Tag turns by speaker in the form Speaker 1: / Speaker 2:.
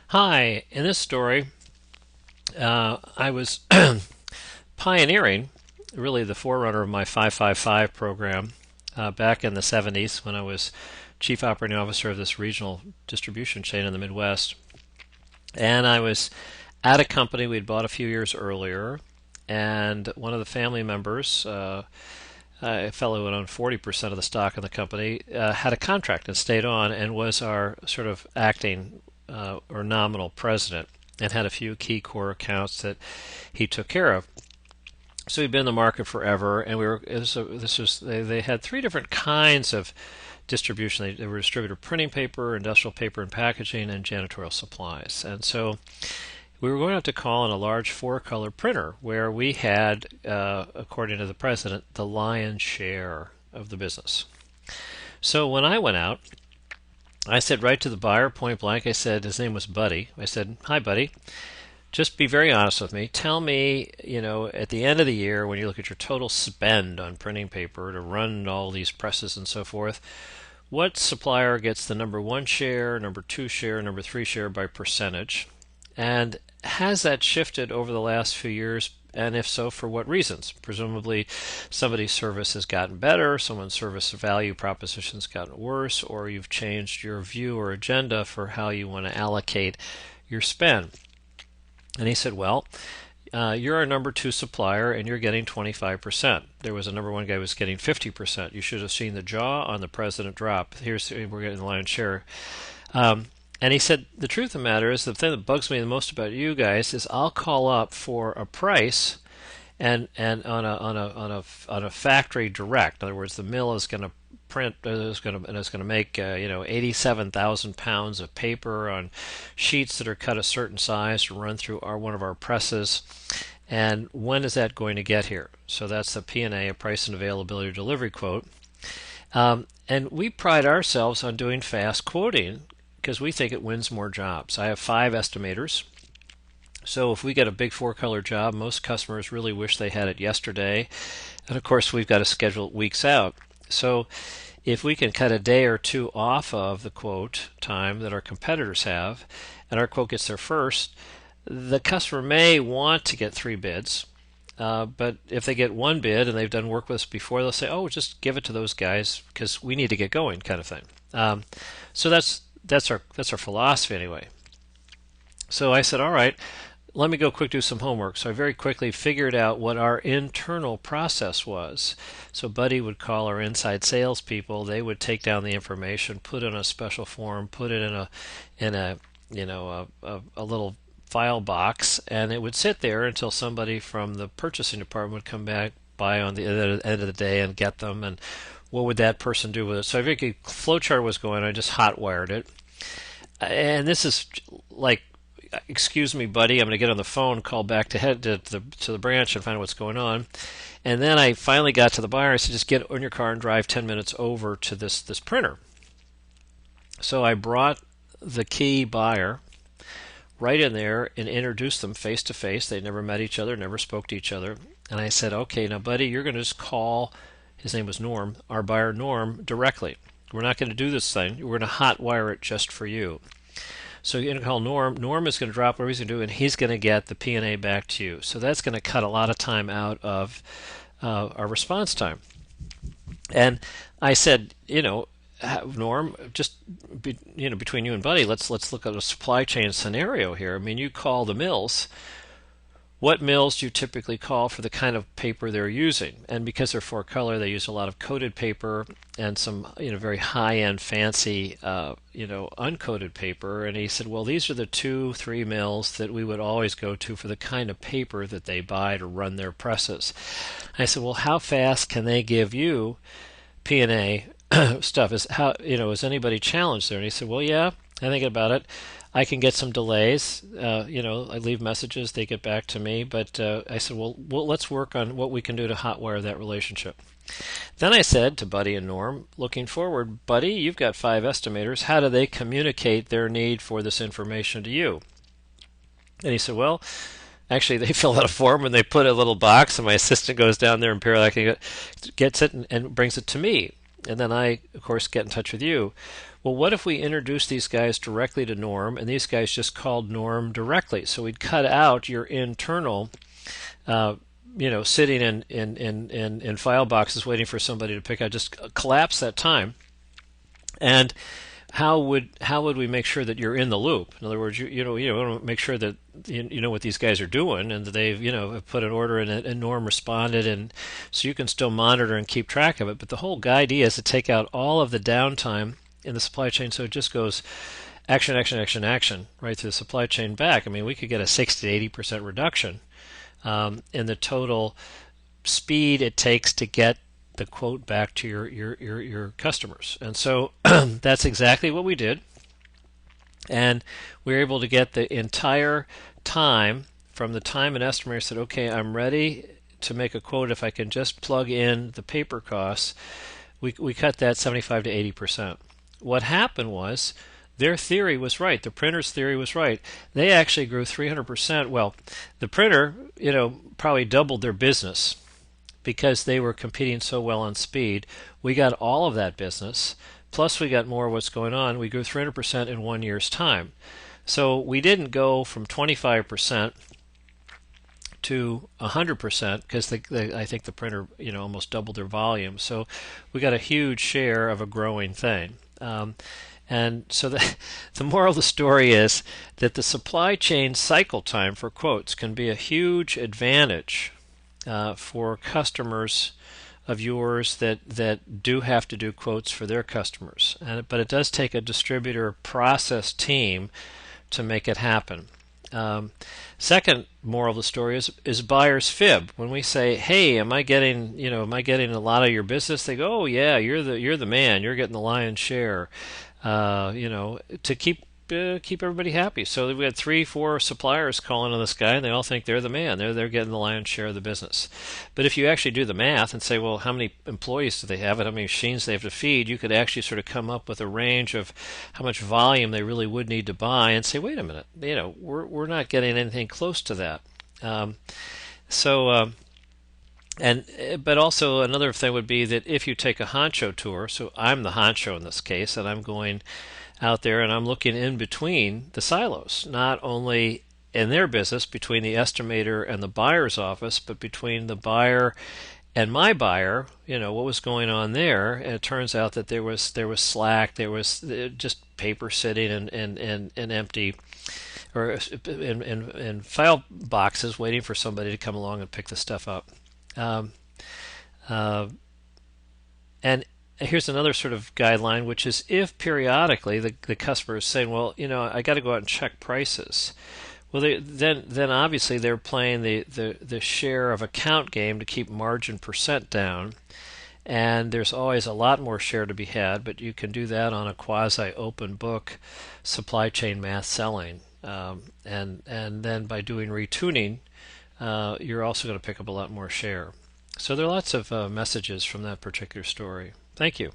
Speaker 1: Hi, in this story, I was pioneering, really the forerunner of my 555 program back in the 70s when I was chief operating officer of this regional distribution chain in the Midwest. And I was at a company we'd bought a few years earlier, and one of the family members, a fellow who owned 40% of the stock in the company, had a contract and stayed on and was our sort of acting or nominal president and had a few key core accounts that he took care of. So he'd been in the market forever, and we were. This was they had three different kinds of distribution. They were distributor printing paper, industrial paper and packaging, and janitorial supplies. And so we were going out to call on a large four-color printer where we had, according to the president, the lion's share of the business. So when I went out, I said right to the buyer, point blank, I said, his name was Buddy. I said, "Hi, Buddy. Just be very honest with me. Tell me, at the end of the year, when you look at your total spend on printing paper to run all these presses and so forth, what supplier gets the number one share, number two share, number three share by percentage? And has that shifted over the last few years? And if so, for what reasons? Presumably, somebody's service has gotten better, someone's service value proposition's gotten worse, or you've changed your view or agenda for how you want to allocate your spend." And he said, "Well, you're our number two supplier and you're getting 25%. There was a number one guy who was getting 50%. You should have seen the jaw on the president drop. We're getting the lion's share." And he said, "The truth of the matter is the thing that bugs me the most about you guys is I'll call up for a price and on a factory direct. In other words, the mill is going to print is going to make 87,000 pounds of paper on sheets that are cut a certain size to run through one of our presses. And when is that going to get here?" So that's the P&A, a price and availability delivery quote. And we pride ourselves on doing fast quoting because we think it wins more jobs. I have 5 estimators. So if we get a big four-color job, most customers really wish they had it yesterday. And of course, we've got to schedule it weeks out. So if we can cut a day or two off of the quote time that our competitors have, and our quote gets there first, the customer may want to get 3 bids. But if they get 1 bid and they've done work with us before, they'll say, "Oh, just give it to those guys because we need to get going," kind of thing. So that's our philosophy anyway. So I said, "All right, let me go quick do some homework." So I very quickly figured out what our internal process was. So Buddy would call our inside salespeople. They would take down the information, put it in a special form, put it in a little file box, and it would sit there until somebody from the purchasing department would come back by on the end of the day and get them. And what would that person do with it? So I figured a flowchart was going. I just hot wired it, and this is like, "Excuse me, Buddy, I'm going to get on the phone, call back to the branch and find out what's going on." And then I finally got to the buyer. I said, "Just get in your car and drive 10 minutes over to this printer." So I brought the key buyer right in there and introduced them face to face. They never met each other, never spoke to each other. And I said, "Okay, now, Buddy, you're going to just call," his name was Norm, "our buyer Norm directly. We're not going to do this thing. We're going to hot wire it just for you. So you're going to call Norm. Norm is going to drop whatever he's going to do, and he's going to get the P&A back to you." So that's going to cut a lot of time out of our response time. And I said, "Norm, just between you and Buddy, let's look at a supply chain scenario here. I mean, you call the mills. What mills do you typically call for the kind of paper they're using?" And because they're four color, they use a lot of coated paper and some, very high-end, fancy, uncoated paper. And he said, "Well, these are the 2, 3 mills that we would always go to for the kind of paper that they buy to run their presses." I said, "Well, how fast can they give you P&A stuff? Is anybody challenged there?" And he said, "Well, yeah, I think about it. I can get some delays. I leave messages, they get back to me." But I said, well, let's work on what we can do to hotwire that relationship. Then I said to Buddy and Norm, looking forward, "Buddy, you've got 5 estimators. How do they communicate their need for this information to you?" And he said, "Well, actually, they fill out a form and they put a little box, and my assistant goes down there and periodically gets it and brings it to me. And then I, of course, get in touch with you. Well, what if we introduce these guys directly to Norm, and these guys just called Norm directly? So we'd cut out your internal, uh, sitting in file boxes waiting for somebody to pick out. Just collapse that time. And how would we make sure that you're in the loop? In other words, you want to make sure that you know what these guys are doing, and that they've have put an order in, and Norm responded, and so you can still monitor and keep track of it. But the whole idea is to take out all of the downtime in the supply chain, so it just goes action, action, action, action right through the supply chain back. I mean, we could get a 60 to 80% reduction in the total speed it takes to get the quote back to your customers. And so that's exactly what we did. And we were able to get the entire time from the time an estimator said, okay, I'm ready to make a quote if I can just plug in the paper costs. We cut that 75 to 80%. What happened was their theory was right. The printer's theory was right. They actually grew 300%. Well, the printer, probably doubled their business because they were competing so well on speed. We got all of that business, plus we got more of what's going on. We grew 300% in 1 year's time. So we didn't go from 25% to 100% because I think the printer, almost doubled their volume. So we got a huge share of a growing thing. And so the moral of the story is that the supply chain cycle time for quotes can be a huge advantage for customers of yours that do have to do quotes for their customers. But it does take a distributor process team to make it happen. Second moral of the story is buyer's fib. When we say, "Hey, am I getting a lot of your business?" They go, "Oh yeah, you're the man. You're getting the lion's share." To keep everybody happy. So we had 3-4 suppliers calling on this guy, and they all think they're the man. They're getting the lion's share of the business. But if you actually do the math and say, well, how many employees do they have and how many machines they have to feed, you could actually sort of come up with a range of how much volume they really would need to buy, and say, wait a minute, we're not getting anything close to that. But also another thing would be that if you take a honcho tour, so I'm the honcho in this case, and I'm going out there and I'm looking in between the silos, not only in their business between the estimator and the buyer's office, but between the buyer and my buyer, what was going on there. And it turns out that there was slack, there was just paper sitting and empty, or in file boxes waiting for somebody to come along and pick the stuff up. And here's another sort of guideline, which is if periodically the customer is saying, well, I got to go out and check prices. Well, then obviously they're playing the share of account game to keep margin percent down. And there's always a lot more share to be had, but you can do that on a quasi-open book supply chain math selling. And then by doing retuning, you're also going to pick up a lot more share. So there are lots of messages from that particular story. Thank you.